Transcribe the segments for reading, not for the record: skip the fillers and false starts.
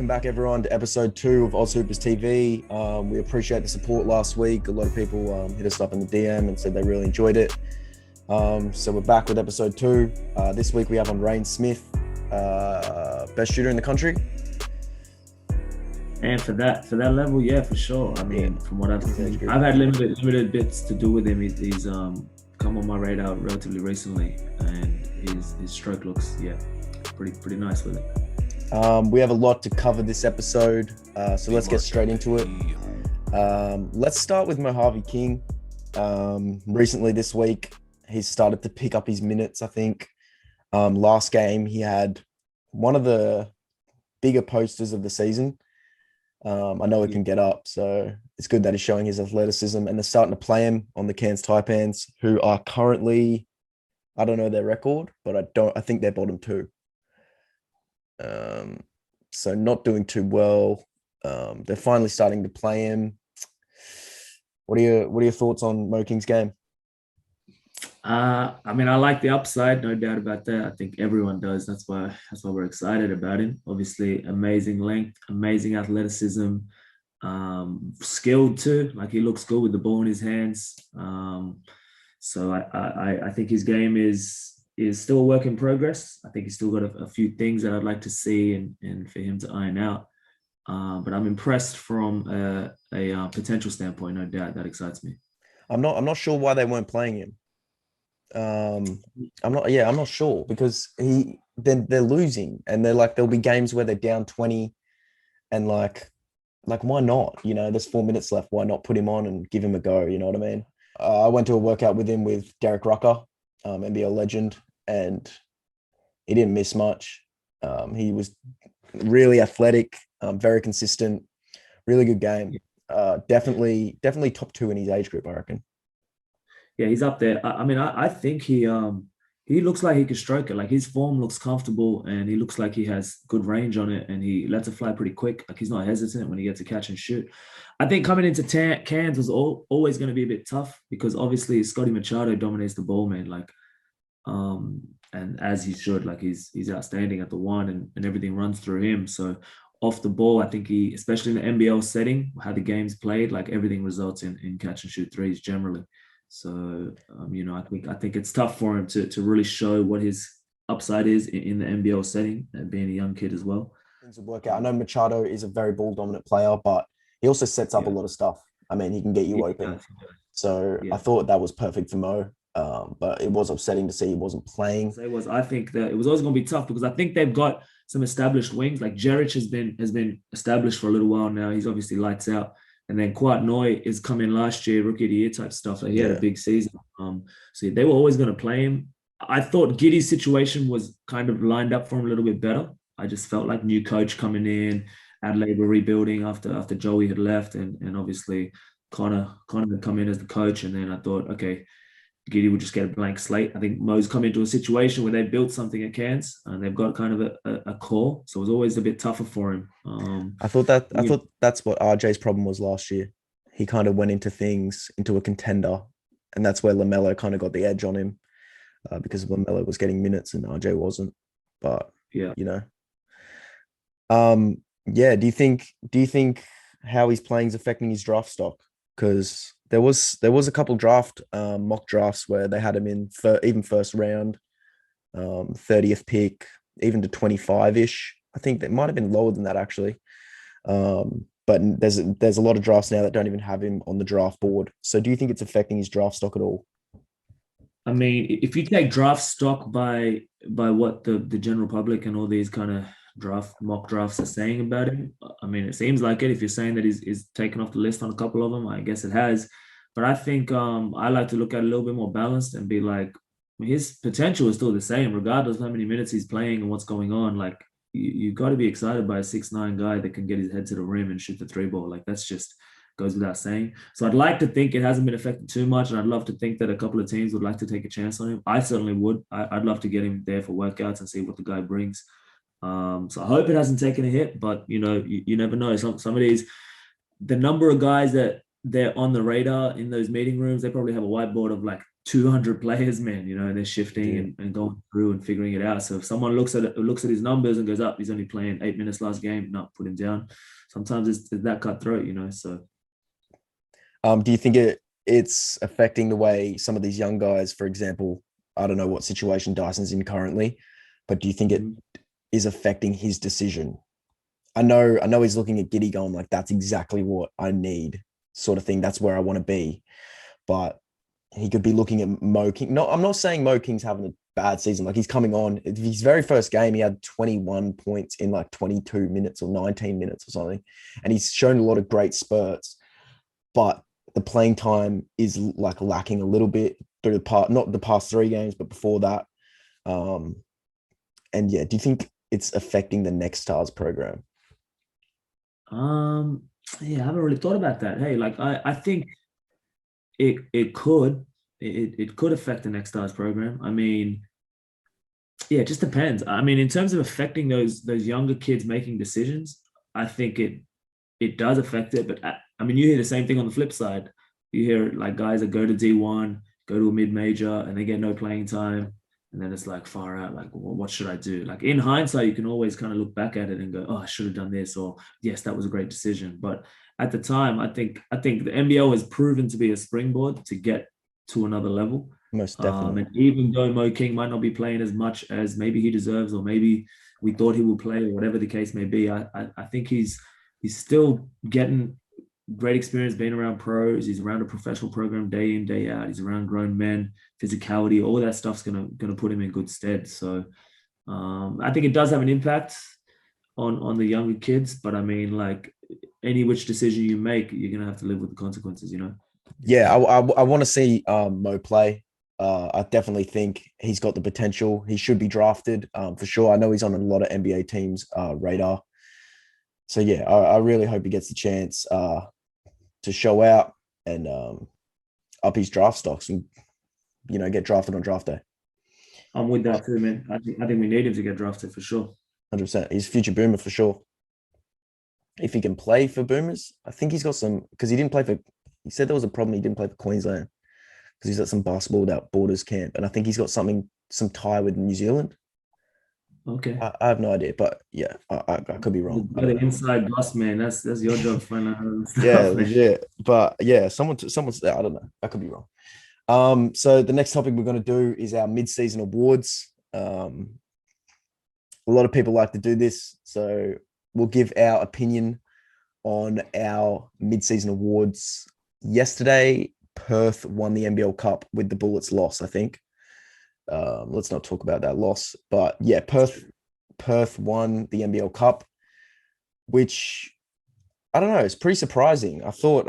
welcome back everyone to episode 2 of Oz Hoopers TV. We appreciate the support last week. A lot of people hit us up in the DM and said they really enjoyed it. So we're back with episode 2. This week we have on Rayne Smith, best shooter in the country. And for that level, yeah, for sure. I mean, from what I've seen, I've had limited bits to do with him. He's come on my radar relatively recently, and his stroke looks pretty nice with it. We have a lot to cover this episode, so let's get straight into it. Let's start with Mojave King. Recently this week, he's started to pick up his minutes, I think. Last game, he had one of the bigger posters of the season. I know he can get up, so it's good that he's showing his athleticism, and they're starting to play him on the Cairns Taipans, who are currently, I don't know their record, but I think they're bottom 2. So not doing too well. They're finally starting to play him. What are your thoughts on Mo King's game? I mean, I like the upside, no doubt about that. I think everyone does. That's why we're excited about him. Obviously, amazing length, amazing athleticism, skilled too. Like, he looks good with the ball in his hands. So I think his game is still a work in progress. I think he's still got a few things that I'd like to see and for him to iron out. But I'm impressed from a potential standpoint, no doubt. That excites me. I'm not sure why they weren't playing him. I'm not sure, because they're losing, and there'll be games where they're down 20, and like why not? You know, there's 4 minutes left. Why not put him on and give him a go? You know what I mean? I went to a workout with him with Derek Rucker, NBL legend, and he didn't miss much. He was really athletic, very consistent, really good game. Definitely top 2 in his age group, I reckon. Yeah, he's up there. I mean, I think he looks like he can stroke it. Like, his form looks comfortable, and he looks like he has good range on it, and he lets it fly pretty quick. Like, he's not hesitant when he gets to catch and shoot. I think coming into Cairns was always going to be a bit tough, because obviously Scotty Machado dominates the ball, man. Like, and as he should, like, he's outstanding at the one, and everything runs through him. So off the ball, I think he, especially in the NBL setting, how the game's played, like, everything results in catch and shoot threes generally. So, I think it's tough for him to really show what his upside is in the NBL setting, and being a young kid as well. Things will work out. I know Machado is a very ball dominant player, but he also sets up a lot of stuff. I mean, he can get you open. So I thought that was perfect for Mo. But it was upsetting to see he wasn't playing. I think that it was always going to be tough, because I think they've got some established wings. Like, Jeric has been established for a little while now. He's obviously lights out. And then Kwat Noi is coming last year, rookie of the year type stuff. Like, he had a big season. So they were always going to play him. I thought Giddy's situation was kind of lined up for him a little bit better. I just felt like new coach coming in, Adelaide were rebuilding after Joey had left, and obviously Connor had come in as the coach. And then I thought, okay, Giddy would just get a blank slate. I think Mo's come into a situation where they built something at Cairns, and they've got kind of a core. So it was always a bit tougher for him. I thought that's what RJ's problem was last year. He kind of went into a contender, and that's where LaMelo kind of got the edge on him, because LaMelo was getting minutes and RJ wasn't. But yeah, do you think how he's playing is affecting his draft stock? Because there was a couple mock drafts where they had him in even first round, 30th pick, even to 25-ish. I think that might have been lower than that, actually. But there's a lot of drafts now that don't even have him on the draft board. So do you think it's affecting his draft stock at all? I mean, if you take draft stock by what the general public and all these kind of mock drafts are saying about him, I mean, it seems like it. If you're saying that he's taken off the list on a couple of them, I guess it has. But I think I like to look at it a little bit more balanced and be like, his potential is still the same, regardless of how many minutes he's playing and what's going on. Like, you got to be excited by a 6'9" guy that can get his head to the rim and shoot the 3-ball. Like, that's just goes without saying. So I'd like to think it hasn't been affected too much, and I'd love to think that a couple of teams would like to take a chance on him. I certainly would. I'd love to get him there for workouts and see what the guy brings. So I hope it hasn't taken a hit, but you never know. Some of these, the number of guys that they're on the radar in those meeting rooms. They probably have a whiteboard of like 200 players, man. You know, and they're shifting Yeah. and going through and figuring it out. So if someone looks at his numbers and goes up, he's only playing 8 minutes last game, not put him down. Sometimes it's that cutthroat, you know. So Do you think it's affecting the way some of these young guys, for example, I don't know what situation Dyson's in currently, but do you think it is affecting his decision? I know he's looking at Giddy going like, that's exactly what I need, sort of thing. That's where I want to be. But he could be looking at Mo King. No, I'm not saying Mo King's having a bad season. Like, he's coming on. His very first game, he had 21 points in like 22 minutes or 19 minutes or something. And he's shown a lot of great spurts. But the playing time is like lacking a little bit through not the past 3 games, but before that. And yeah, do you think it's affecting the Next Stars program? Yeah, I haven't really thought about that. Hey, like I think it could affect the Next Stars program. I mean, yeah, it just depends. I mean, in terms of affecting those younger kids making decisions, I think it does affect it. But I mean, you hear the same thing on the flip side. You hear like guys that go to D1, go to a mid major, and they get no playing time, and then it's like far out. Like, well, what should I do? Like in hindsight, you can always kind of look back at it and go, oh, I should have done this, or yes, that was a great decision. But at the time, I think the NBL has proven to be a springboard to get to another level. Most definitely. And even though Mo King might not be playing as much as maybe he deserves, or maybe we thought he would play, or whatever the case may be, I think he's still getting great experience being around pros. He's around a professional program day in, day out. He's around grown men, physicality, all that stuff's gonna put him in good stead. So I think it does have an impact on the younger kids, but I mean, like any which decision you make, you're gonna have to live with the consequences, you know. Yeah, I want to see Mo play. I definitely think he's got the potential. He should be drafted for sure. I know he's on a lot of NBA teams' radar. So yeah, I really hope he gets the chance to show out and up his draft stocks and get drafted on draft day. I'm with that too, man. I think we need him to get drafted for sure. 100%. He's a future boomer for sure. If he can play for Boomers, I think he's got some, because he didn't play for. He said there was a problem. He didn't play for Queensland because he's at some basketball without borders camp, and I think he's got some tie with New Zealand. Okay. I have no idea, but yeah, I could be wrong. You're the inside boss, man. That's your job to find out stuff, Yeah, man. legit. But yeah, someone's I don't know. I could be wrong. So the next topic we're going to do is our mid-season awards. A lot of people like to do this, so we'll give our opinion on our mid-season awards. Yesterday, Perth won the NBL Cup with the Bullets loss, I think. Let's not talk about that loss, but yeah, Perth won the NBL Cup, which I don't know, it's pretty surprising. I thought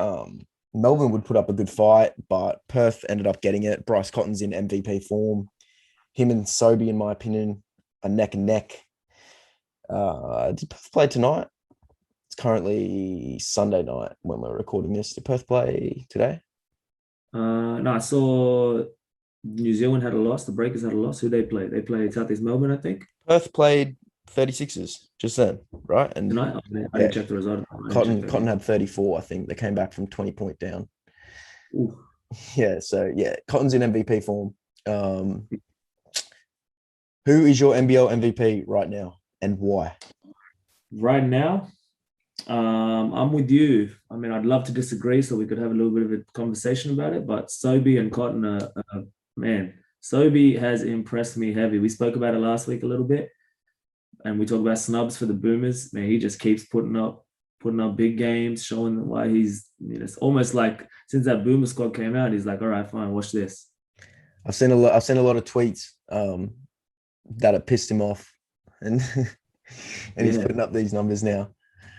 Melbourne would put up a good fight, but Perth ended up getting it. Bryce Cotton's in MVP form. Him and Sobey, in my opinion, are neck and neck. Did Perth play tonight? It's currently Sunday night when we're recording this. Did Perth play today? No, I saw New Zealand had a loss. The Breakers had a loss. Who they played? They played Southeast Melbourne, I think. Perth played 36ers just then, right? And tonight, I didn't check the result. Cotton had 34, I think. They came back from 20 point down. Ooh. Yeah, so yeah, Cotton's in MVP form. Who is your NBL MVP right now and why? Right now, I'm with you. I mean, I'd love to disagree so we could have a little bit of a conversation about it, but Sobey and Cotton are man, Sobey has impressed me heavy. We spoke about it last week a little bit, and we talk about snubs for the Boomers. Man, he just keeps putting up big games, showing why he's. It's almost like since that Boomer squad came out, he's like, all right, fine, watch this. I've seen a lot of tweets that have pissed him off, and he's putting up these numbers now.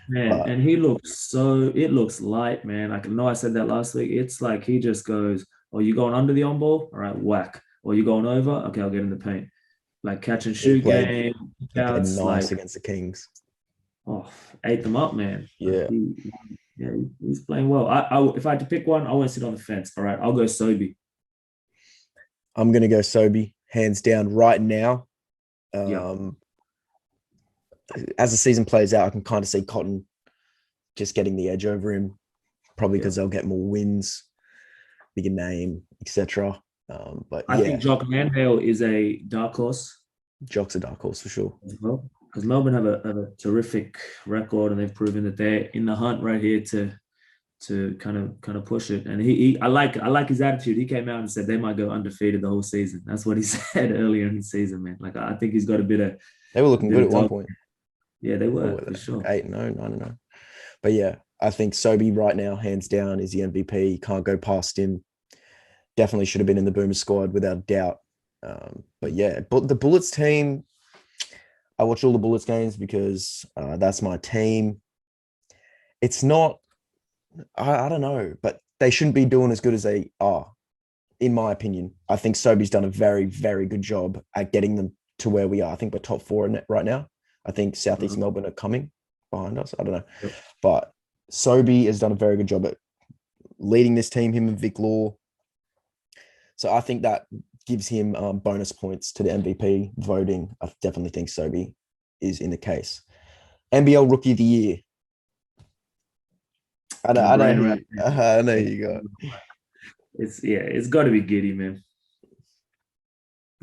Man, and he looks it looks light, man. I know I said that last week. It's like he just goes, oh, you going under the on ball? All right, whack. Or you going over? Okay, I'll get in the paint. Like catch and shoot game. Nice like, against the Kings. Oh, ate them up, man. Yeah. He's playing well. If I had to pick one, I won't sit on the fence. All right, I'll go Sobey. I'm going to go Sobey, hands down, right now. As the season plays out, I can kind of see Cotton just getting the edge over him probably Yeah. because they'll get more wins, bigger name, etc. But I think yeah, Jock Landale is a dark horse Jock's a dark horse for sure. as well because Melbourne have a terrific record and they've proven that they're in the hunt right here to kind of push it. And I like his attitude. He came out and said they might go undefeated the whole season. That's what he said earlier in the season, man. Like I think he's got a bit of They were a looking bit good of at one dog. point. Yeah, they What were were for they? sure. 8-0, 9-0. But yeah, I think Sobey right now, hands down, is the MVP. Can't go past him. Definitely should have been in the Boomer squad without doubt. But yeah, but the Bullets team, I watch all the Bullets games because that's my team. It's not, I don't know, but they shouldn't be doing as good as they are, in my opinion. I think Sobey's done a very, very good job at getting them to where we are. I think we're top four in it right now. I think Southeast Uh-huh. Melbourne are coming behind us. I don't know. Yep. But Sobey has done a very good job at leading this team, him and Vic Law. So I think that gives him bonus points to the MVP voting. I definitely think Sobey is in the case. NBL Rookie of the Year. No I know, brainer. I know you got. It's got to be Giddy, man.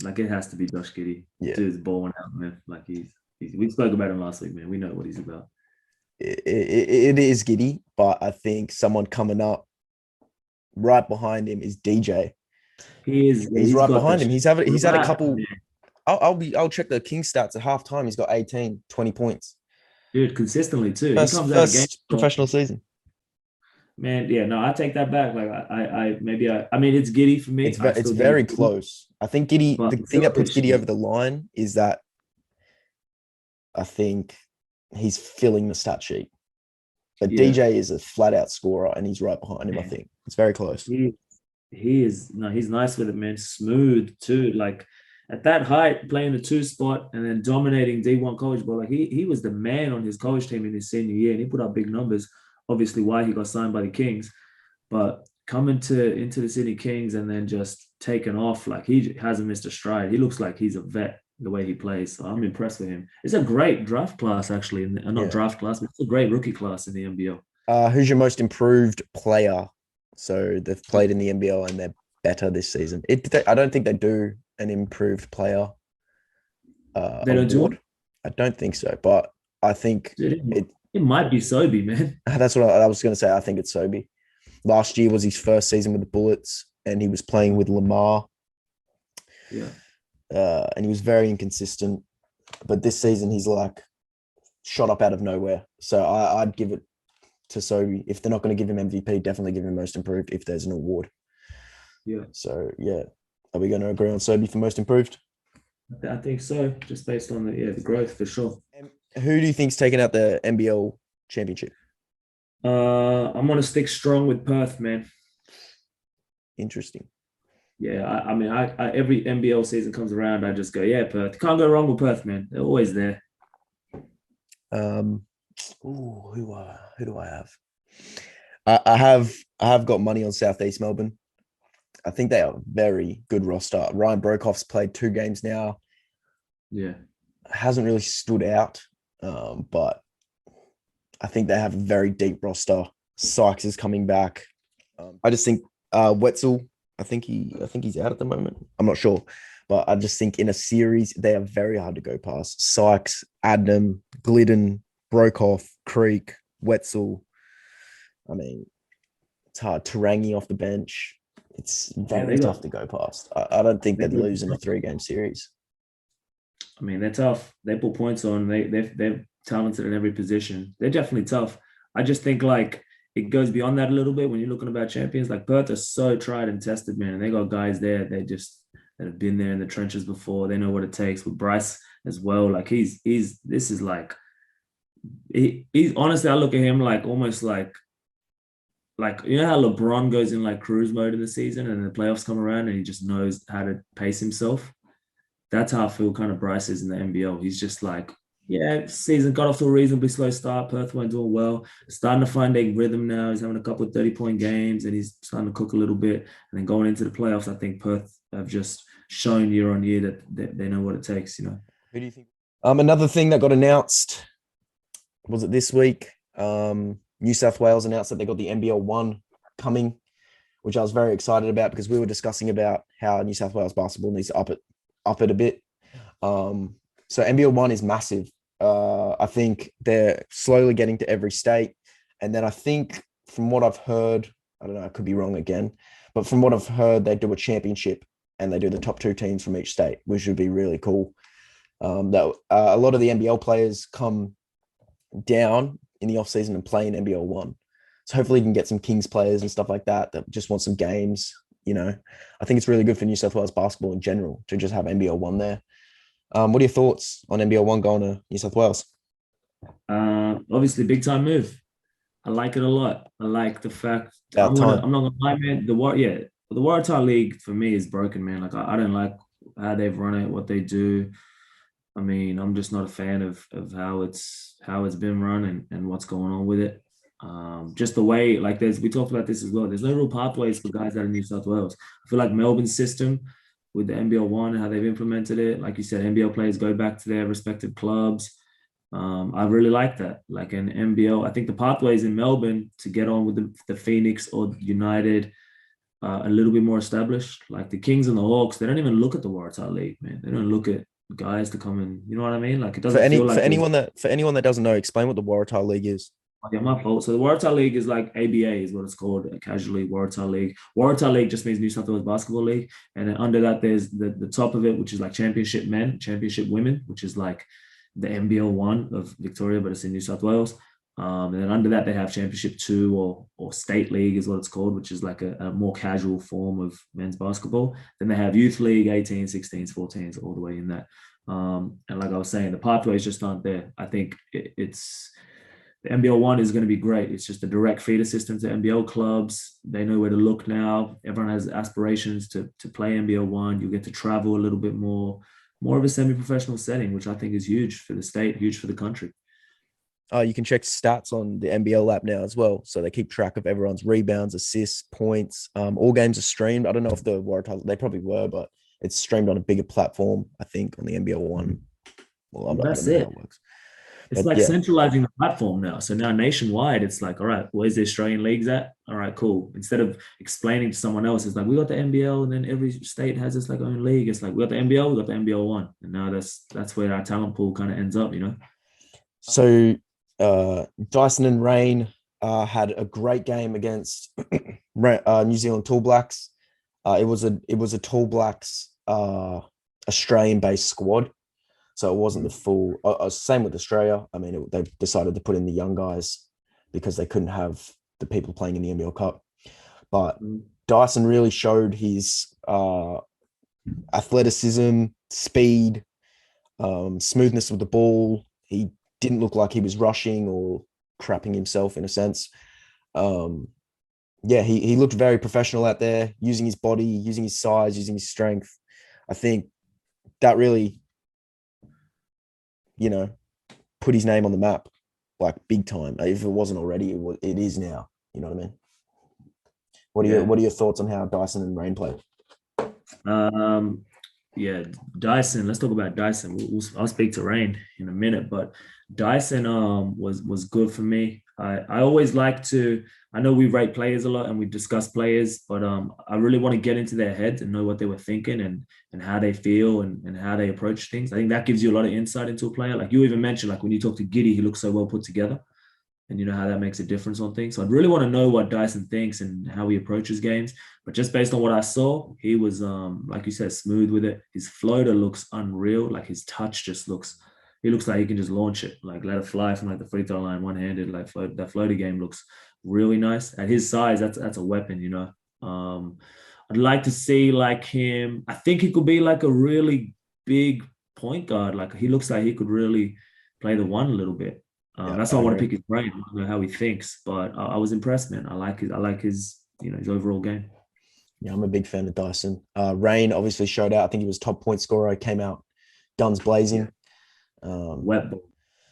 Like it has to be Josh Giddy. Yeah, Dude's balling out, man. Like we spoke about him last week, man. We know what he's about. it is Giddy, but I think someone coming up right behind him is DJ. He's He's right got behind the him. He's had a strap, couple. man. I'll check the King stats at halftime. He's got 18, 20 points. Dude, consistently too. He First comes out of game. first professional season. Man, yeah, no, I take that back. Like I mean, it's Giddy for me. I It's still think very it's Giddy, close. I think Giddy. but The thing that puts Giddy over the line is that I think he's filling the stat sheet. But yeah, DJ is a flat out scorer, and he's right behind him. I man, think it's very close. he is no, he's nice with it, man. Smooth too. Like at that height, playing the two spot and then dominating D1 college ball. Like he was the man on his college team in his senior year, and he put up big numbers. Obviously, why he got signed by the Kings, but coming to into the Sydney Kings and then just taking off, like he hasn't missed a stride. He looks like he's a vet the way he plays. So I'm impressed with him. It's a great draft class, actually, not Yeah. draft class, but it's a great rookie class in the NBL. Who's your most improved player? So they've played in the NBL and they're better this season. I don't think they do an improved player They don't do award. it. I don't think so, but I think Dude, it. it might be Sobey, man. That's what I was going to say. I think it's Sobey. Last year was his first season with the Bullets, and he was playing with Lamar, Yeah. and he was very inconsistent. But this season, he's like shot up out of nowhere. So I'd give it to Sobey. If they're not going to give him MVP, definitely give him most improved if there's an award. Yeah. So yeah, are we going to agree on Sobey for most improved? I think so, just based on the growth for sure. And who do you think's taking out the NBL championship? I'm gonna stick strong with Perth, man. Interesting. Yeah, I mean, I every NBL season comes around, I just go, yeah, Perth. Can't go wrong with Perth, man. They're always there. Um, who do I have? I have got money on Southeast Melbourne. I think they are a very good roster. Ryan Brokoff's played 2 games now. Yeah, Hasn't really stood out, but I think they have a very deep roster. Sykes is coming back. I just think Wetzel. I think he's out at the moment. I'm not sure, but I just think in a series they are very hard to go past. Sykes, Adnam, Glidden, Brokoff, Creek, Wetzel. I mean, it's hard. Tarangi off the bench. It's yeah, very tough to go past. I don't think they'd lose in a 3-game series. I mean, they're tough. They put points on. They're talented in every position. They're definitely tough. I just think like it goes beyond that a little bit when you're looking about champions. Like Perth are so tried and tested, man. And they got guys there. That have been there in the trenches before. They know what it takes. With Bryce as well. Like he's this is like he's honestly, I look at him like almost like you know how LeBron goes in like cruise mode in the season and the playoffs come around and he just knows how to pace himself. That's how I feel kind of Bryce is in the NBL. He's just like, yeah, season got off to a reasonably slow start. Perth weren't doing well. Starting to find a rhythm now. He's having a couple of 30-point games and he's starting to cook a little bit. And then going into the playoffs, I think Perth have just shown year on year that they know what it takes, you know. Who do you think? Another thing that got announced, was it this week? New South Wales announced that they got the NBL 1 coming, which I was very excited about because we were discussing about how New South Wales basketball needs to up it a bit. So NBL 1 is massive. I think they're slowly getting to every state. And then I think from what I've heard, I don't know, I could be wrong again, but from what I've heard, they do a championship and they do the top 2 teams from each state, which would be really cool. That a lot of the NBL players come down in the off season and play in NBL 1. So hopefully you can get some Kings players and stuff like that just want some games. You know, I think it's really good for New South Wales basketball in general to just have NBL 1 there. What are your thoughts on NBL 1 going to New South Wales? Obviously, big time move. I like it a lot. I like the fact I'm not gonna lie, man. The Waratah League for me is broken, man. Like I don't like how they've run it, what they do. I mean, I'm just not a fan of how it's been run and what's going on with it. Just the way, like we talked about this as well. There's no real pathways for guys out of New South Wales. I feel like Melbourne's system with the NBL 1 and how they've implemented it, like you said, NBL players go back to their respective clubs. I really like that. Like an NBL, I think the pathways in Melbourne to get on with the Phoenix or United a little bit more established. Like the Kings and the Hawks, they don't even look at the Waratah League, man. They don't look at guys to come in. You know what I mean? Like it doesn't feel like for anyone that doesn't know, explain what the Waratah League is. Yeah, my fault. So the Waratah League is like ABA is what it's called, casually Waratah League. Waratah League just means New South Wales Basketball League. And then under that, there's the top of it, which is like Championship Men, Championship Women, which is like the NBL 1 of Victoria, but it's in New South Wales. And then under that, they have Championship 2 or State League is what it's called, which is like a more casual form of men's basketball. Then they have Youth League, 18s, 16s, 14s, all the way in that. And like I was saying, the pathways just aren't there. I think it's the NBL 1 is going to be great. It's just a direct feeder system to NBL clubs. They know where to look now. Everyone has aspirations to play NBL 1. You get to travel a little bit more of a semi-professional setting, which I think is huge for the state, huge for the country. You can check stats on the NBL app now as well. So they keep track of everyone's rebounds, assists, points. All games are streamed. I don't know if the Waratah, they probably were, but it's streamed on a bigger platform, I think, on the NBL 1. Well, That's it. It's like centralizing the platform now. So now nationwide, it's like, all right, where's the Australian leagues at? All right, cool. Instead of explaining to someone else, it's like, we got the NBL and then every state has its like own league. It's like, we got the NBL, we got the NBL 1. And now that's where our talent pool kind of ends up, you know? So Dyson and Rain had a great game against New Zealand Tall Blacks. It was a Tall Blacks Australian-based squad. So it wasn't the full, same with Australia. I mean, they decided to put in the young guys because they couldn't have the people playing in the NBL Cup. But Dyson really showed his athleticism, speed, smoothness with the ball. He didn't look like he was rushing or crapping himself in a sense. He looked very professional out there, using his body, using his size, using his strength. I think that really, put his name on the map, like big time. If it wasn't already, it is now. You know what I mean? What are your thoughts on how Dyson and Rain play? Dyson. Let's talk about Dyson. I'll speak to Rain in a minute, but Dyson was good for me. I always like to. I know we rate players a lot and we discuss players, but I really want to get into their heads and know what they were thinking and how they feel and how they approach things. I think that gives you a lot of insight into a player. Like you even mentioned, like when you talk to Giddy, he looks so well put together, and you know how that makes a difference on things. So I'd really want to know what Dyson thinks and how he approaches games. But just based on what I saw, he was like you said, smooth with it. His floater looks unreal. Like his touch just looks. He looks like he can just launch it, like let it fly from like the free throw line, one-handed. Like that floater game looks really nice. At his size, that's a weapon, you know. I'd like to see like him. I think he could be like a really big point guard. Like he looks like he could really play the one a little bit. That's why I want to pick his brain. I don't know how he thinks, but I was impressed, man. I like his his overall game. Yeah, I'm a big fan of Dyson. Rain obviously showed out. I think he was top point scorer. Came out guns blazing. Wet ball.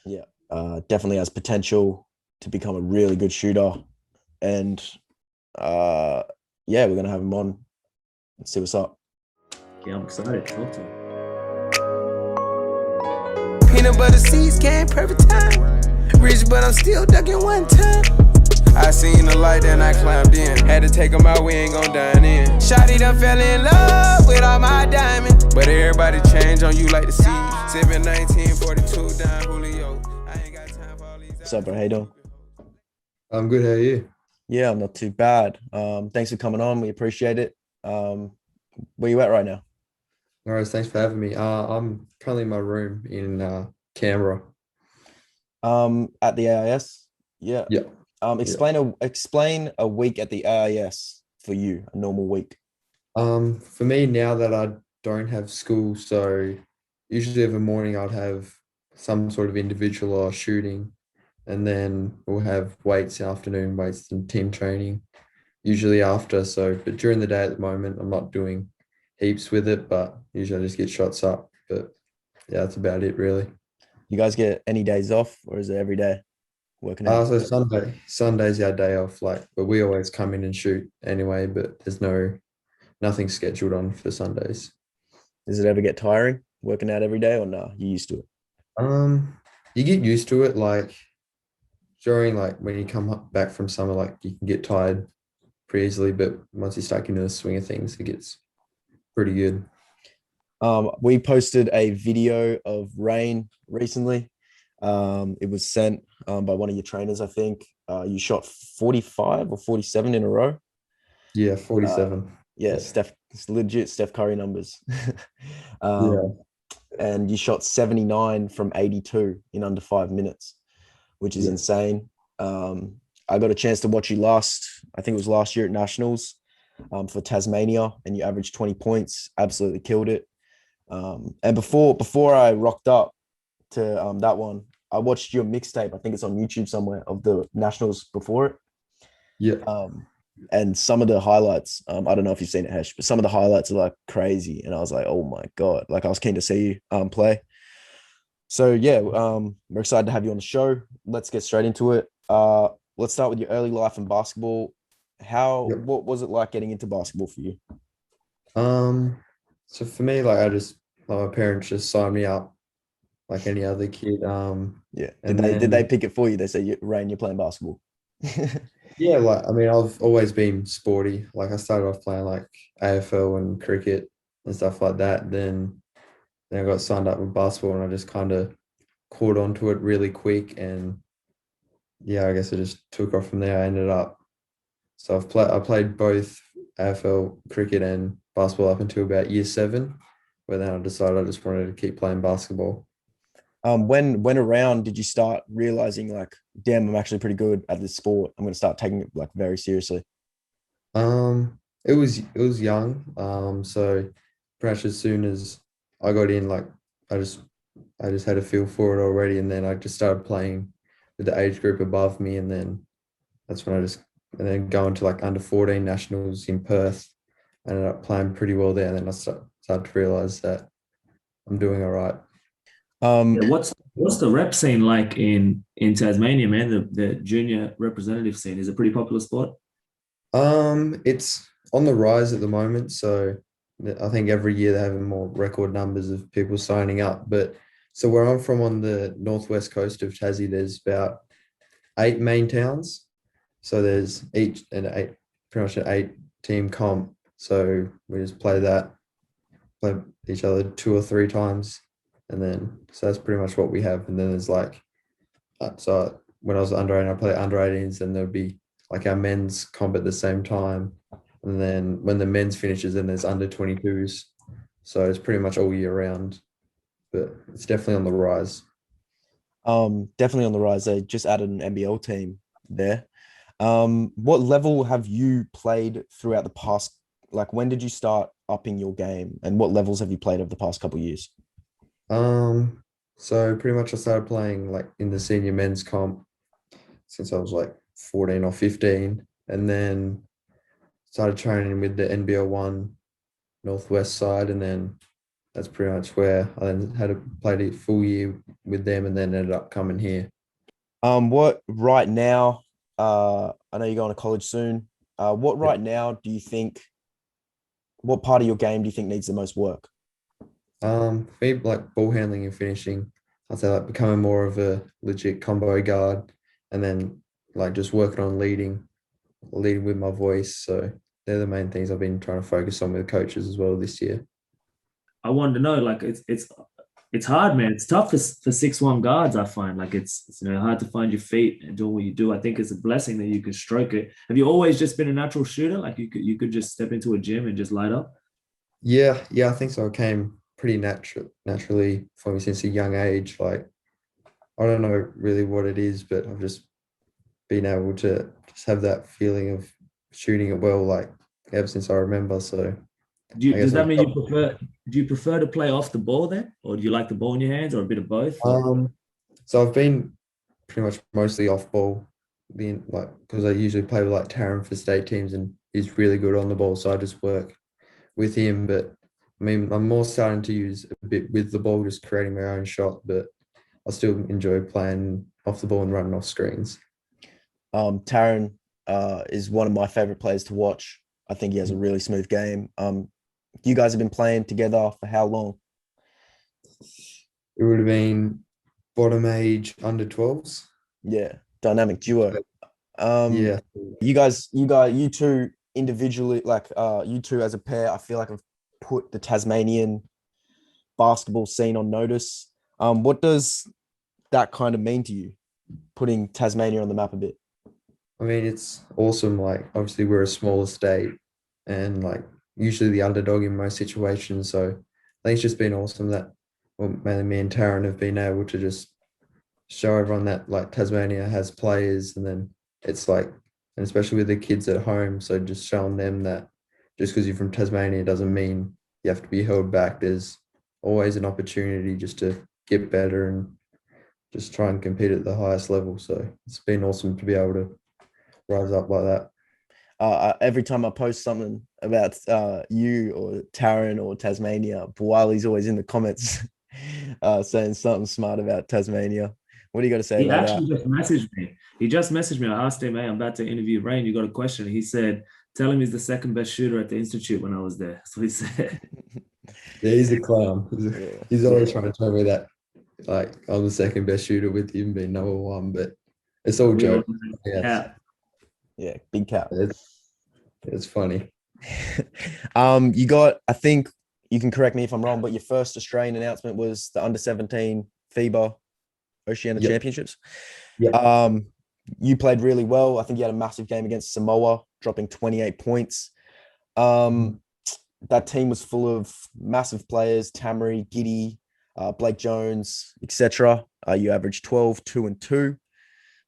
Yeah, definitely has potential to become a really good shooter. And we're gonna have him on and see what's up. Yeah, I'm excited. Talk to him. Peanut butter seeds came perfect time. Rich, but I'm still ducking one time. I seen the light, then I climbed in. Had to take 'em out, we ain't gon' dine in. Shawty done fell in love with all my diamonds. But everybody change on you like the sea. Sippin' 1942 down Julio. I ain't got time for all these. What's up, bro? How you doing? I'm good. How are you? Yeah, I'm not too bad. Thanks for coming on. We appreciate it. Where you at right now? All right. Thanks for having me. I'm currently in my room in Canberra. At the AIS. Yeah. Yeah. Explain a week at the AIS for you, a normal week. For me now that I don't have school, so usually every morning I'd have some sort of individual or shooting, and then we'll have weights, afternoon weights and team training, usually after. So, but during the day at the moment, I'm not doing heaps with it, but usually I just get shots up. But yeah, that's about it really. You guys get any days off, or is it every day working out? So Sunday's our day off, like, but we always come in and shoot anyway, but there's nothing scheduled on for Sundays. Does it ever get tiring working out every day, or no? You used to it? You get used to it, like during like when you come back from summer, like you can get tired pretty easily, but once you start getting into the swing of things, it gets pretty good. We posted a video of rain recently. It was sent by one of your trainers, I think. You shot 45 or 47 in a row. Yeah, 47. Yeah, Steph, it's legit Steph Curry numbers. Yeah. And you shot 79 from 82 in under 5 minutes, which is insane. I got a chance to watch you I think it was last year at Nationals for Tasmania, and you averaged 20 points, absolutely killed it. And before I rocked up to that one, I watched your mixtape. I think it's on YouTube somewhere of the Nationals before it. Yeah. And some of the highlights, I don't know if you've seen it, Hesh, but some of the highlights are like crazy. And I was like, oh my God, like I was keen to see you play. So yeah, we're excited to have you on the show. Let's get straight into it. Let's start with your early life in basketball. What was it like getting into basketball for you? So for me, like my parents just signed me up like any other kid. Yeah. Did they pick it for you? They said, Rain, you're playing basketball. Yeah, like I mean, I've always been sporty. Like I started off playing like AFL and cricket and stuff like that. Then I got signed up with basketball, and I just kind of caught onto it really quick. And yeah, I guess it just took off from there. So I played both AFL, cricket, and basketball up until about year 7, where then I decided I just wanted to keep playing basketball. When around did you start realizing like, damn, I'm actually pretty good at this sport? I'm going to start taking it like very seriously. It was young. So pretty much as soon as I got in, like I just had a feel for it already, and then I just started playing with the age group above me, and then that's when and then going to like under 14 nationals in Perth. I ended up playing pretty well there, and then I started to realize that I'm doing all right. What's the rep scene like in Tasmania, man? The junior representative scene, is a pretty popular sport. It's on the rise at the moment, so I think every year they're having more record numbers of people signing up. But so where I'm from on the northwest coast of Tassie, there's about 8 main towns. So there's pretty much an 8-team comp. So we just play each other 2 or 3 times. And then, so that's pretty much what we have. And then there's like, so when I was under 18, I played under 18s, and there'd be like our men's comp at the same time. And then when the men's finishes, then there's under 22s. So it's pretty much all year round, but it's definitely on the rise. Definitely on the rise. They just added an NBL team there. What level have you played throughout the past? Like, when did you start upping your game, and what levels have you played over the past couple of years? So pretty much I started playing like in the senior men's comp since I was like 14 or 15, and then started training with the NBL 1 Northwest side, and then that's pretty much where I then had to play a full year with them, and then ended up coming here. What right now, I know you're going to college soon. What right now do you think, what part of your game do you think needs the most work? For me, like ball handling and finishing, I'd say like becoming more of a legit combo guard, and then like just working on leading with my voice. So they're the main things I've been trying to focus on with coaches as well this year. I wanted to know, like, it's hard, man. It's tough for 6'1" guards. I find like it's hard to find your feet and doing what you do. I think it's a blessing that you can stroke it. Have you always just been a natural shooter? Like you could just step into a gym and just light up? Yeah, I think so. It came pretty naturally for me since a young age. Like I don't know really what it is, but I've just been able to just have that feeling of shooting it well, like ever since I remember. So I Does guess that I've mean do you prefer to play off the ball then? Or do you like the ball in your hands or a bit of both? so I've been pretty much mostly off ball, being like because I usually play with like Taryn for state teams and he's really good on the ball. So I just work with him. But I mean, I'm more starting to use a bit with the ball, just creating my own shot. But I still enjoy playing off the ball and running off screens. Taryn is one of my favorite players to watch. I think he has a really smooth game. You guys have been playing together for how long? It would have been bottom age under 12s. Yeah, dynamic duo. Yeah. You two individually, like you two as a pair, I feel like I've put the Tasmanian basketball scene on notice. What does that kind of mean to you, putting Tasmania on the map a bit? I mean, it's awesome. Like, obviously, we're a smaller state and like usually the underdog in most situations. So I think it's just been awesome that, well, mainly me and Taryn have been able to just show everyone that like Tasmania has players. And then it's like, and especially with the kids at home. So just showing them that just because you're from Tasmania doesn't mean you have to be held back. There's always an opportunity just to get better and just try and compete at the highest level. So it's been awesome to be able to rise up like that. Every time I post something about you or Taryn or Tasmania, Bwali's always in the comments saying something smart about Tasmania. What do you got to say He about actually that? just messaged me. He just messaged me. I asked him, hey, I'm about to interview Rain. You got a question? He said, tell him he's the second best shooter at the Institute when I was there. So he said. Yeah, he's a clown. He's always Yeah. trying to tell me that like I'm the second best shooter with him being number one, but it's all joke. Yes, Yeah, big cap. it's funny. You got, I think you can correct me if I'm wrong, but your first Australian announcement was the under 17 FIBA Oceania Yep. Championships. Yep. You played really well. I think you had a massive game against Samoa, dropping 28 points. That team was full of massive players, Tamari, Giddy, Blake Jones, etc. You averaged 12, 2 and 2,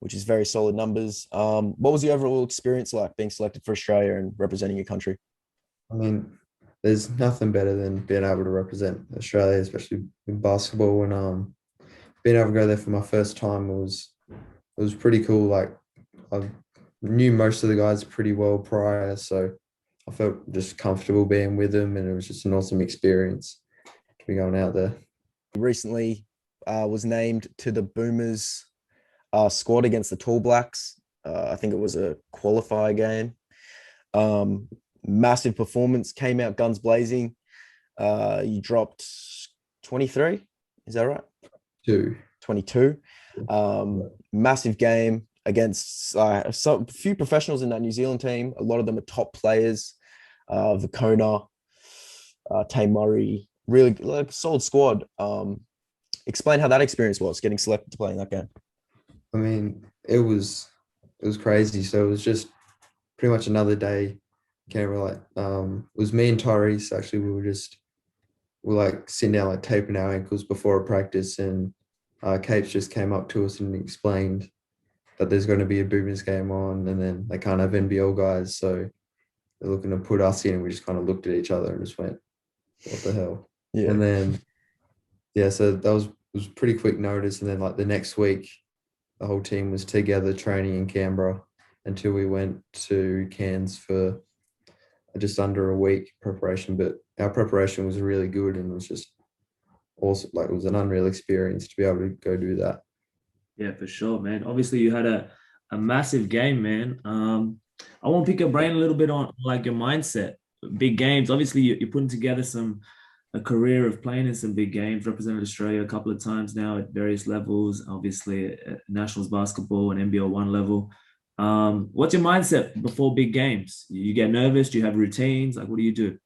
which is very solid numbers. What was the overall experience like being selected for Australia and representing your country? I mean, there's nothing better than being able to represent Australia, especially in basketball. And being able to go there for my first time was pretty cool. Like I knew most of the guys pretty well prior, so I felt just comfortable being with them, and it was just an awesome experience to be going out there. Recently was named to the Boomers squad against the Tall Blacks. I think it was a qualifier game. Massive performance, came out guns blazing. You dropped 23, is that right? 22. Massive game against a few professionals in that New Zealand team. A lot of them are top players. Vicona, Tay Murray, really like solid squad. Explain how that experience was getting selected to play in that game. I mean, it was crazy. So it was just pretty much another day. Can't relate. It was me and Tyrese. Actually, we were like sitting down, like taping our ankles before a practice, and Capes just came up to us and explained that there's going to be a Boomers game on, and then they can't have NBL guys, so they're looking to put us in. And we just kind of looked at each other and just went, "What the hell?" Yeah. And then, yeah, so that was pretty quick notice. And then like the next week, the whole team was together training in Canberra until we went to Cairns for just under a week preparation. But our preparation was really good, and it was just awesome. Like it was an unreal experience to be able to go do that. Yeah, for sure, man. Obviously, you had a massive game, man. I want to pick your brain a little bit on like your mindset. Big games. Obviously, you're putting together a career of playing in some big games. Represented Australia a couple of times now at various levels. Obviously, at Nationals basketball and NBL 1 level. What's your mindset before big games? You get nervous? Do you have routines? Like, what do you do?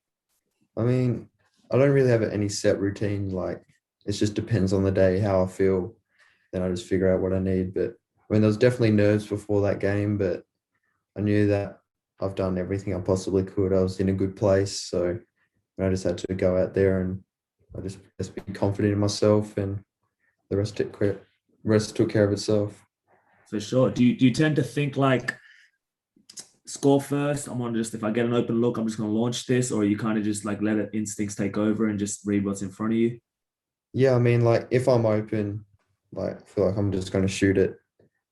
I mean, I don't really have any set routine. Like, it just depends on the day, how I feel. Then I just figure out what I need. But I mean, there was definitely nerves before that game, but I knew that I've done everything I possibly could. I was in a good place, so I just had to go out there and I just be confident in myself, and the rest took care of itself. For sure. Do you tend to think like score first? I'm on just if I get an open look, I'm just gonna launch this, or you kind of just like let it instincts take over and just read what's in front of you? Yeah, I mean, like if I'm open, like I feel like I'm just going to shoot it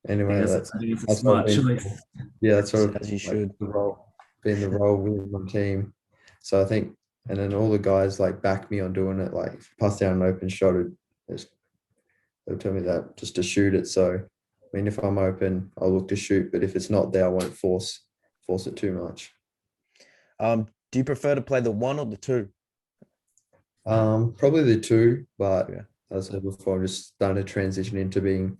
anyway. I think it's a that's what smart I've been- choice. Yeah, that's sort of As you like should. the role, being the role with my team. So I think, and then all the guys like back me on doing it. Like if I pass down an open shot, they'll tell me that just to shoot it. So I mean, if I'm open, I'll look to shoot, but if it's not there, I won't force it too much. Do you prefer to play the 1 or the 2? Probably the 2, but Yeah. as I said before, I'm just starting to transition into being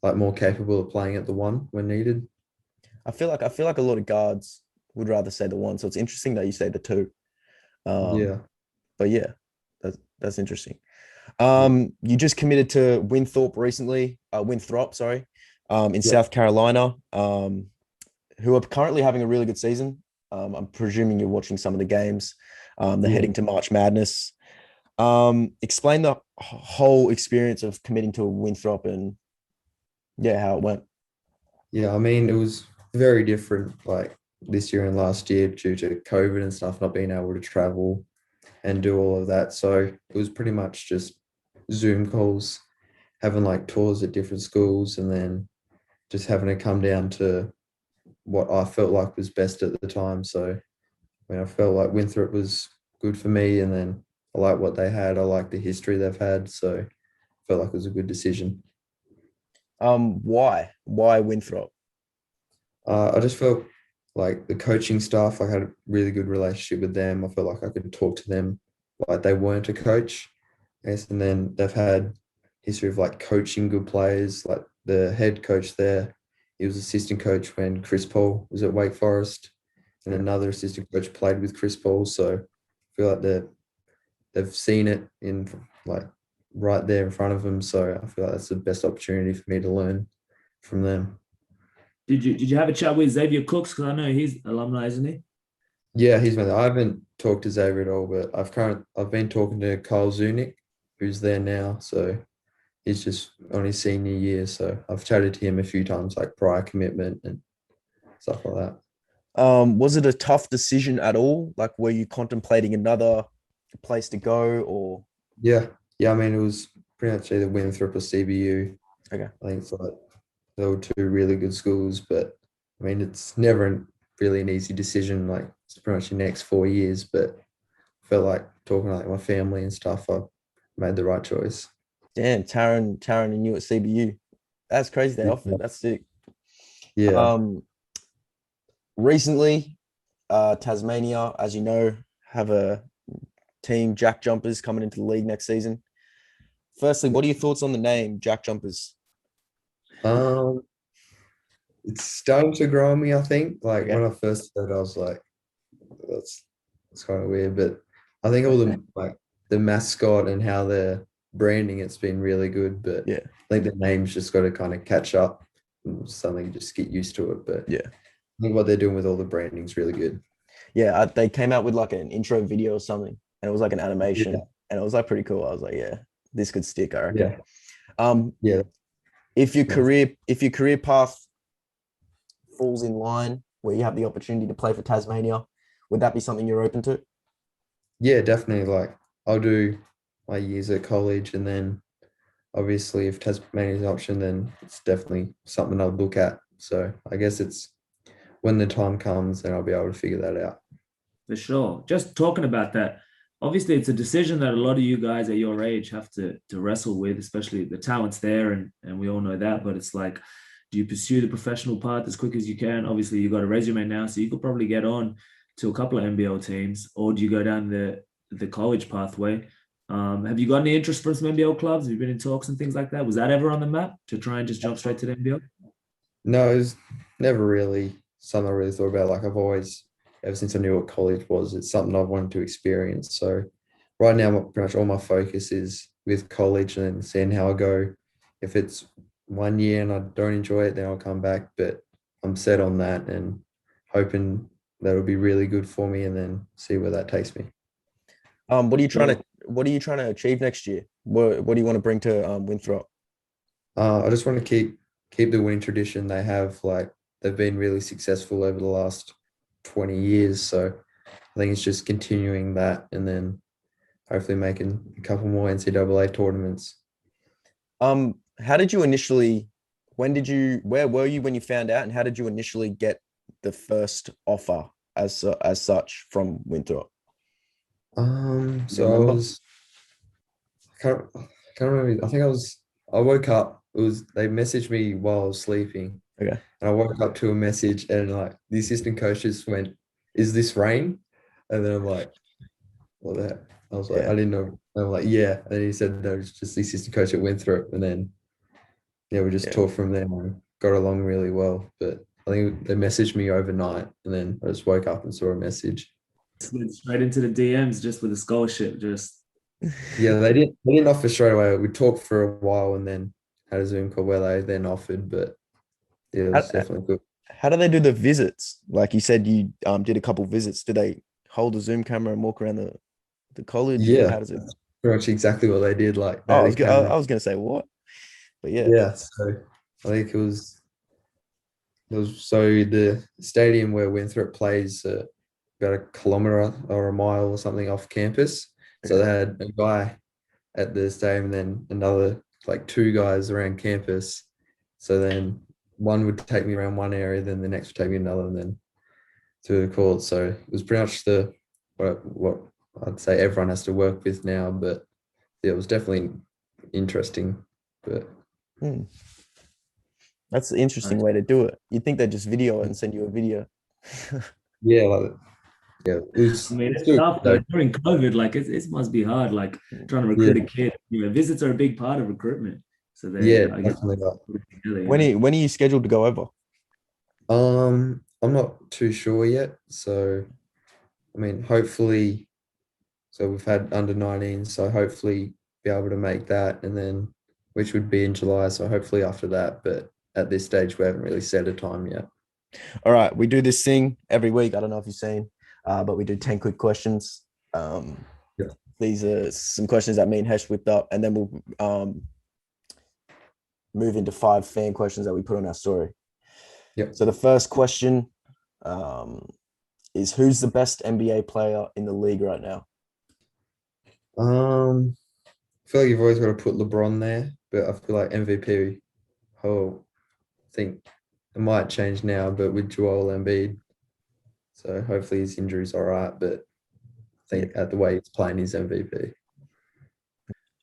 like more capable of playing at the 1 when needed. I feel like a lot of guards would rather say the 1, so it's interesting that you say the 2. Yeah. But yeah, that's interesting. You just committed to Winthrop, sorry, in South Carolina, who are currently having a really good season. I'm presuming you're watching some of the games. They're heading to March Madness. Explain the whole experience of committing to Winthrop and how it went. Yeah, I mean, it was very different like this year and last year due to COVID and stuff, not being able to travel and do all of that. So it was pretty much just Zoom calls, having like tours at different schools, and then just having to come down to what I felt like was best at the time. So I mean, I felt like Winthrop was good for me, and then I like what they had. I like the history they've had. So I felt like it was a good decision. Why Winthrop? I just felt like the coaching staff, I had a really good relationship with them. I felt like I could talk to them like they weren't a coach. Yes, and then they've had history of like coaching good players. Like the head coach there, he was assistant coach when Chris Paul was at Wake Forest, and another assistant coach played with Chris Paul. So I feel like they've seen it in like right there in front of them. So I feel like that's the best opportunity for me to learn from them. Did you have a chat with Xavier Cooks? Because I know he's alumni, isn't he? Yeah, he's been there. I haven't talked to Xavier at all, but I've been talking to Kyle Zunick, who's there now. So he's just on his senior year. So I've chatted to him a few times, like prior commitment and stuff like that. Was it a tough decision at all? Like, were you contemplating another place to go, or? Yeah. I mean, it was pretty much either Winthrop or CBU. Okay. I think it's like they were 2 really good schools, but I mean, it's never really an easy decision. Like it's pretty much the next 4 years, but I felt like talking to like my family and stuff, I made the right choice. Damn, Taron and you at CBU. That's crazy. They offered. That's sick. Yeah. Recently, Tasmania, as you know, have a team, Jack Jumpers, coming into the league next season. Firstly, what are your thoughts on the name, Jack Jumpers? It's starting to grow on me, I think. Like Okay. when I first heard it, I was like, that's kind of weird. But I think all the mascot and how they're branding it's been really good. But Yeah. I think the name's just got to kind of catch up and something, just get used to it. But Yeah. I think what they're doing with all the branding is really good. Yeah, they came out with like an intro video or something, and it was like an animation, Yeah. and it was like pretty cool. I was like, yeah, this could stick, I reckon. Yeah. Yeah. If your Nice. career path falls in line where you have the opportunity to play for Tasmania, would that be something you're open to? Yeah, definitely. Like I'll do my years at college, and then obviously if Tasmania's an option, then it's definitely something I'll look at. So I guess it's when the time comes, then I'll be able to figure that out. For sure. Just talking about that, obviously it's a decision that a lot of you guys at your age have to wrestle with, especially the talent's there, and we all know that. But it's like, do you pursue the professional path as quick as you can? Obviously, you got a resume now, so you could probably get on to a couple of NBL teams, or do you go down the college pathway? Have you got any interest from some NBL clubs? Have you been in talks and things like that? Was that ever on the map to try and just jump straight to the NBL? No, it was never really something I really thought about. Like I've always, ever since I knew what college was, it's something I've wanted to experience. So right now, pretty much all my focus is with college and seeing how I go. If it's 1 year and I don't enjoy it, then I'll come back. But I'm set on that and hoping that'll be really good for me, and then see where that takes me. What are you trying to achieve next year? What do you want to bring to Winthrop? I just want to keep the winning tradition they have. Like they've been really successful over the last 20 years. So I think it's just continuing that, and then hopefully making a couple more NCAA tournaments. How did you initially? Where were you when you found out, and how did you initially get the first offer as such from Winthrop? So I remember? was, I can't remember. I woke up. It was they messaged me while I was sleeping, Okay. and I woke up to a message, and like the assistant coach just went, "Is this rain?" And then I'm like, "What the heck?" I was like, Yeah. "I didn't know." I'm like, "Yeah," and then he said, "No, it's just the assistant coach that went through it," and then yeah, we just Yeah. talked from there and got along really well. But I think they messaged me overnight, and then I just woke up and saw a message. Went straight into the DMs just with a scholarship. Just Yeah, they didn't offer straight away. We talked for a while and then had a Zoom call where they then offered, but yeah, it How, was definitely good. how do they do the visits? Like you said, you did a couple visits. Do they hold a Zoom camera and walk around the college, or Yeah, how does it? that's pretty much exactly what they did. Like they Oh, had a camera. I was gonna say what, but yeah. Yeah, so I think it was so the stadium where Winthrop plays about a kilometer or a mile or something off campus. So they Okay. had a guy at the stadium and then another like two guys around campus. So then one would take me around one area, then the next would take me another, and then to the court. So it was pretty much the what I'd say everyone has to work with now. But yeah, it was definitely interesting. But Hmm. That's an interesting way to do it. You'd think they'd just video it and send you a video. yeah, like yeah, I mean, it's it's still tough though during COVID. Like it must be hard. Like trying to yeah, recruit a kid. Visits are a big part of recruitment. So yeah, they, I guess, definitely. put it together. When are you scheduled to go over? I'm not too sure yet. So I mean, hopefully, so we've had under 19, so hopefully be able to make that, and then which would be in July. So hopefully after that, but at this stage we haven't really set a time yet. All right, we do this thing every week. I don't know if you've seen, but we do 10 quick questions. Yeah. These are some questions that me and Hesh whipped up, and then we'll move into 5 fan questions that we put on our story. Yeah. So the first question is, who's the best NBA player in the league right now? I feel like you've always got to put LeBron there, but I feel like MVP. Oh, I think it might change now, but with Joel Embiid, so hopefully his injury's all right. But I think at the way he's playing, he's MVP.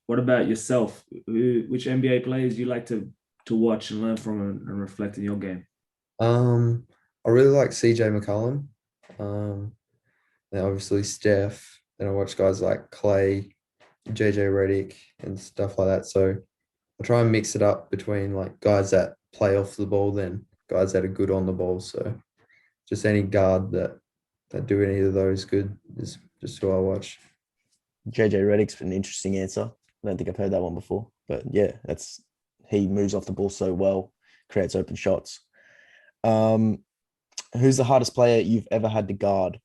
What about yourself? Which NBA players you like to watch and learn from and reflect in your game? I really like CJ McCollum. Then obviously Steph. Then I watch guys like Clay, JJ Redick, and stuff like that. So I try and mix it up between like guys that play off the ball, then guys that are good on the ball. So just any guard that do any of those good is just who I watch. JJ Redick's an interesting answer. I don't think I've heard that one before, but yeah, he moves off the ball so well, creates open shots. Who's the hardest player you've ever had to guard?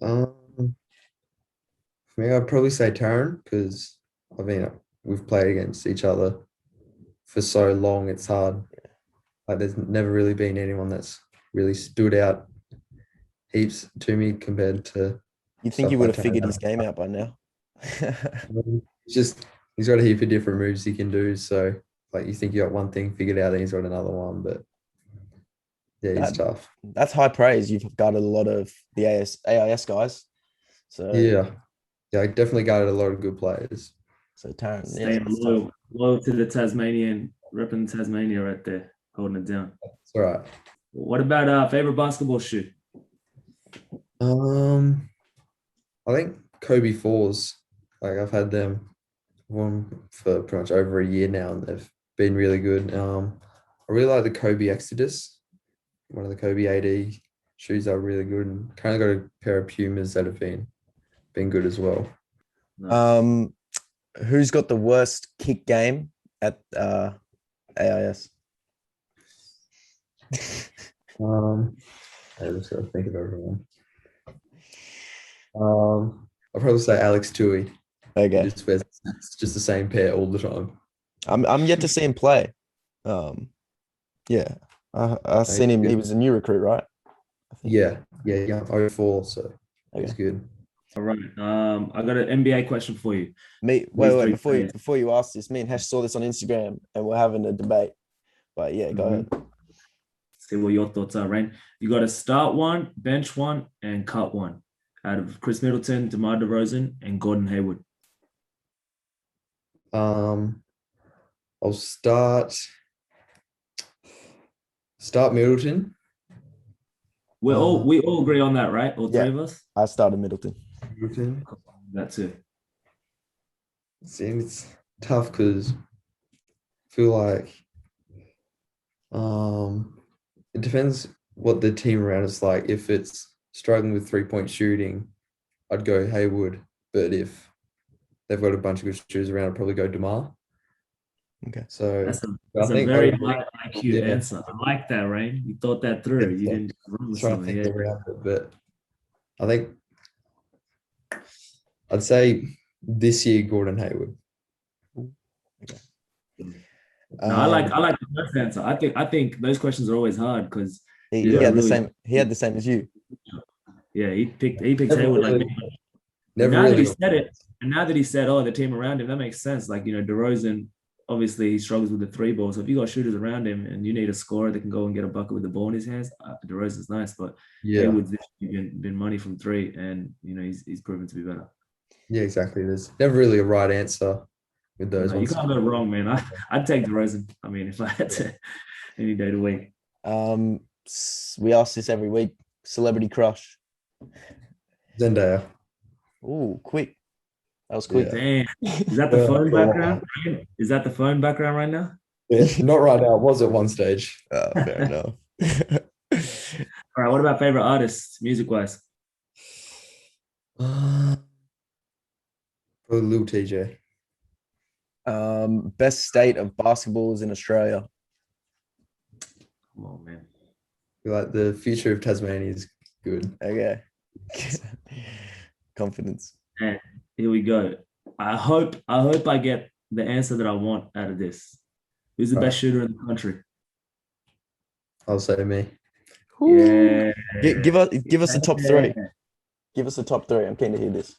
For me, I'd probably say Taron because I mean we've played against each other for so long. It's hard. Like there's never really been anyone that's really stood out heaps to me compared to You think stuff you would like have figured Taron. his game out by now? It's just he's got a heap of different moves he can do. So like you think you got one thing figured out, then he's got another one. But yeah, he's tough. That's high praise. You've guarded a lot of the AIS guys. So Yeah, I definitely guarded a lot of good players. So Taron, Staying loyal to the Tasmanian, repping Tasmania right there, holding it down. It's all right. What about favorite basketball shoe? I think Kobe 4s. Like I've had them one for pretty much over a year now, and they've been really good. I really like the Kobe Exodus. One of the Kobe AD shoes are really good, and currently got a pair of Pumas that have been good as well. Nice. Who's got the worst kick game at AIS? I just gotta think of everyone. I'll probably say Alex Tui. Okay. It's just the same pair all the time. I'm yet to see him play. Yeah, I seen him. He was a new recruit, right? I think. Yeah, 04, so it's good. All right. I got an NBA question for you. Wait, three before players. you ask this, me and Hesh saw this on Instagram and we're having a debate. But yeah, go ahead. See what your thoughts are, Rain. You got to start one, bench one, and cut one out of Chris Middleton, DeMar DeRozan, and Gordon Hayward. I'll start Middleton. We all agree on that, right? All Yeah. three of us. I started Middleton. That too. See, it's tough because I feel like it depends what the team around is like. If it's struggling with 3-point shooting, I'd go Hayward. But if they've got a bunch of good shooters around, I'd probably go DeMar. Okay. So That's I a think very overall- high IQ yeah. answer. I like that, Rain. You thought that through. You Yeah. didn't run with trying to something. think Yeah. around it, but I think I'd say this year Gordon Hayward. No, I like the first answer. I think those questions are always hard because He Yeah, had the really. same. He had the same as you. yeah, he picked Never Hayward like really- me. Never now that really he said it, and now that he said, "Oh, the team around him," that makes sense. Like DeRozan, obviously he struggles with the three ball. So if you got shooters around him and you need a scorer that can go and get a bucket with the ball in his hands, DeRozan's nice. But Yeah, Hayward's been money from three, and he's proven to be better. yeah, exactly. There's never really a right answer with those No, you ones. can't go wrong, man. I'd take DeRozan. I mean, if I had to, any day of the week. We ask this every week. Celebrity crush. Zendaya. Ooh, quick. That was quick. Damn, is that the Yeah, phone come on. background? Is that the phone background right now? Yeah, not right now. It was at one stage. Fair enough. All right. What about favorite artists, music wise? Probably Lil TJ. Best state of basketballs in Australia. Come on, man. I feel like the future of Tasmania is good. Okay. Confidence. And here we go. I hope I get the answer that I want out of this. Who's the best shooter in the country? I'll say me. Yeah. Give us a top three. Give us a top three. I'm keen to hear this.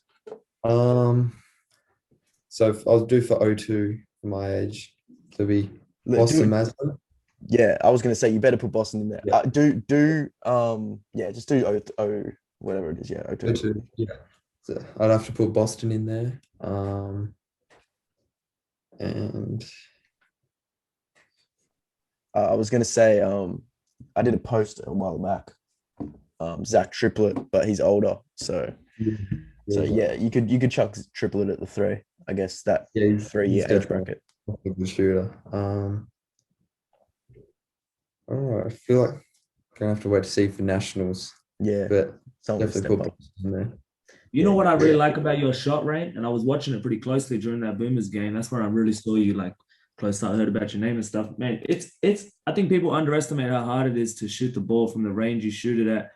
So I'll do for O2 for my age. To be Boston Masden. Yeah, I was gonna say you better put Boston in there. Yeah. Just do O whatever it is. Yeah, O2. O2, yeah. So I'd have to put Boston in there. And I was gonna say I did a post a while back. Zach Triplet, but he's older, so yeah, you could chuck Triplet at the three. I guess that he's 3-year age definitely bracket. a good shooter. All right, I feel like I'm gonna have to wait to see for nationals, Yeah, but someone will definitely step put up. Boston in there. You know what I really like about your shot, Rain? And I was watching it pretty closely during that Boomers game. That's where I really saw you like close. I heard about your name and stuff. Man, it's I think people underestimate how hard it is to shoot the ball from the range you shoot it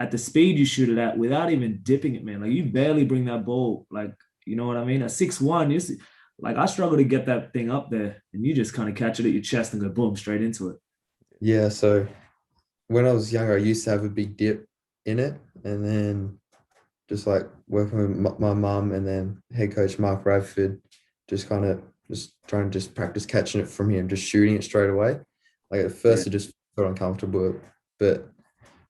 at the speed you shoot it at without even dipping it, man. Like you barely bring that ball, like, you know what I mean? At 6'1", you see, like I struggle to get that thing up there and you just kind of catch it at your chest and go boom, straight into it. Yeah, so when I was younger, I used to have a big dip in it, and then just like working with my mum and then head coach Mark Radford, just trying to just practice catching it from him, just shooting it straight away. Like at first, Yeah. it just felt uncomfortable, but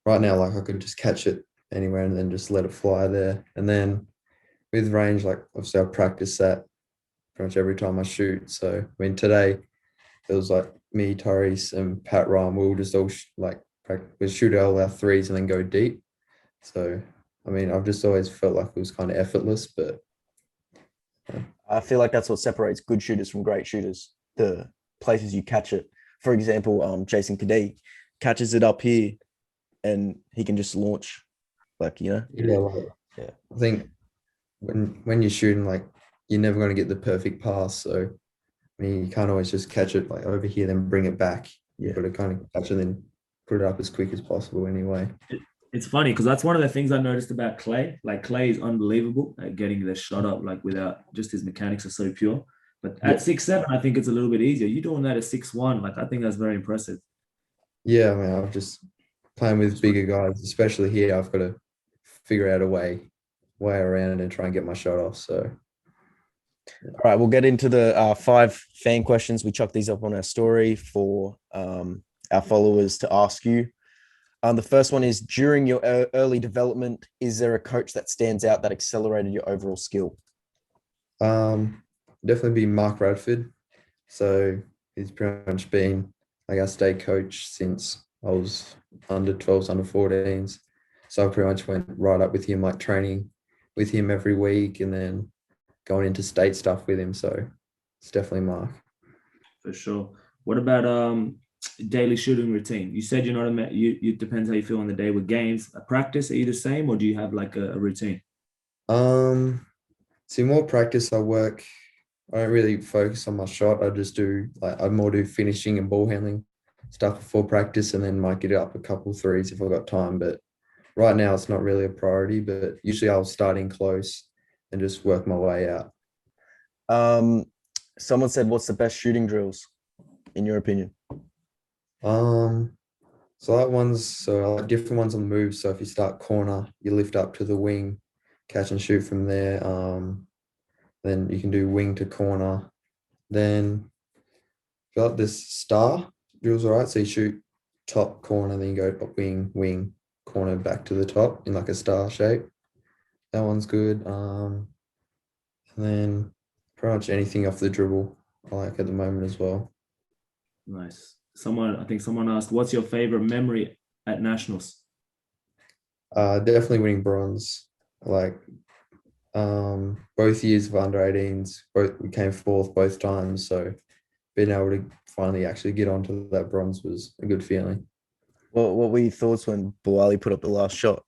right now, like I could just catch it anywhere and then just let it fly there. And then with range, like obviously I practice that pretty much every time I shoot. So I mean, today it was like me, Tyrese, and Pat Ryan. We all just all we shoot all our threes and then go deep. So I mean, I've just always felt like it was kind of effortless, but I feel like that's what separates good shooters from great shooters. The places you catch it. for example, Jason Kadee catches it up here and he can just launch, like, you know. Yeah, Yeah. I think when you're shooting, like, you're never going to get the perfect pass. So I mean, you can't always just catch it like over here, then bring it back. Yeah. You've got to kind of catch it, then put it up as quick as possible. Anyway. It's funny because that's one of the things I noticed about Clay. Like Clay is unbelievable at getting the shot up, like without just his mechanics are so pure. But at 6'7", I think it's a little bit easier. You doing that at 6'1", like I think that's very impressive. Yeah, I mean, I'm just playing with bigger guys, especially here. I've got to figure out a way around and try and get my shot off. So, all right, we'll get into the 5 fan questions. We chucked these up on our story for our followers to ask you. The first one is, during your early development, is there a coach that stands out that accelerated your overall skill? Definitely be Mark Radford. So he's pretty much been like our state coach since I was under 12s, under 14s. So I pretty much went right up with him, like training with him every week and then going into state stuff with him. So it's definitely Mark. For sure. What about daily shooting routine? You said you're not you depends how you feel on the day with games. A practice, are you the same or do you have like a routine? See, more practice I don't really focus on my shot. I more do finishing and ball handling stuff before practice and then might get up a couple threes if I've got time. But right now it's not really a priority, but usually I'll start in close and just work my way out. Someone said, what's the best shooting drills in your opinion? So I like different ones on the move. So if you start corner, you lift up to the wing, catch and shoot from there. Then you can do wing to corner. Then got this star drills, all right. So you shoot top corner, then you go up wing, corner back to the top in like a star shape. That one's good. And then pretty much anything off the dribble I like at the moment as well. Nice. I think someone asked, what's your favorite memory at nationals? Definitely winning bronze. Like both years of under 18s, we came fourth both times. So being able to finally actually get onto that bronze was a good feeling. What were your thoughts when Bawali put up the last shot?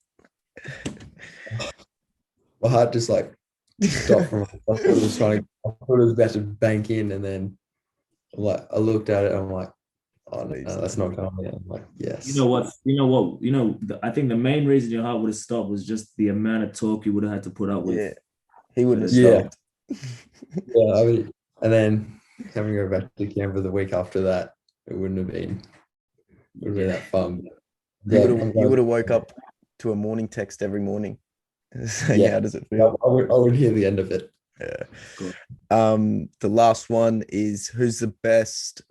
My heart just like stopped from. I thought it was about to bank in, and then like I looked at it, and I'm like, oh no, that's not coming in. I'm like, yes. I think the main reason your heart would have stopped was just the amount of talk you would have had to put up with. Yeah, he wouldn't have stopped. Yeah, I mean, and then having to go back to Canberra the week after that, it wouldn't have been that fun. You would have woke up to a morning text every morning saying, how does it feel? I would hear the end of it. Yeah. Cool. The last one is, who's the best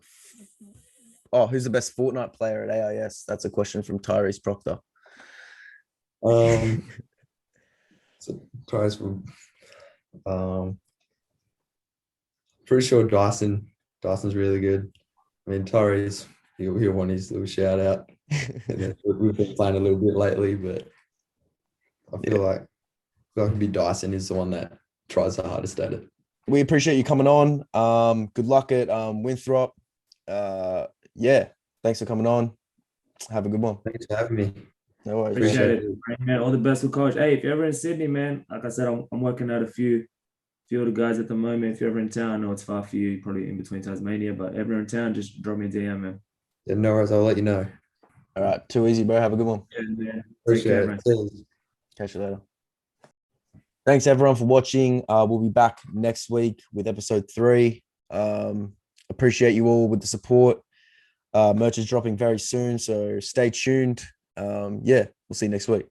Fortnite player at AIS? That's a question from Tyrese Proctor. So Tyrese, pretty sure Dyson's really good. I mean, Tyrese, he'll want his little shout out. We've been playing a little bit lately, but I feel like maybe Dyson is the one that tries the hardest at it. We appreciate you coming on. Good luck at Winthrop. Thanks for coming on. Have a good one. Thanks for having me. No worries. Appreciate it. Man, all the best with college. Hey, if you're ever in Sydney, man, like I said, I'm working out a few of the guys at the moment. If you're ever in town, I know it's far for you, probably in between Tasmania, but if you're in town, just drop me a DM, man. Yeah, no worries. I'll let you know. All right. Too easy, bro. Have a good one. Yeah, man. Appreciate it. Catch you later. Thanks, everyone, for watching. We'll be back next week with episode 3. Appreciate you all with the support. Merch is dropping very soon, so stay tuned. We'll see you next week.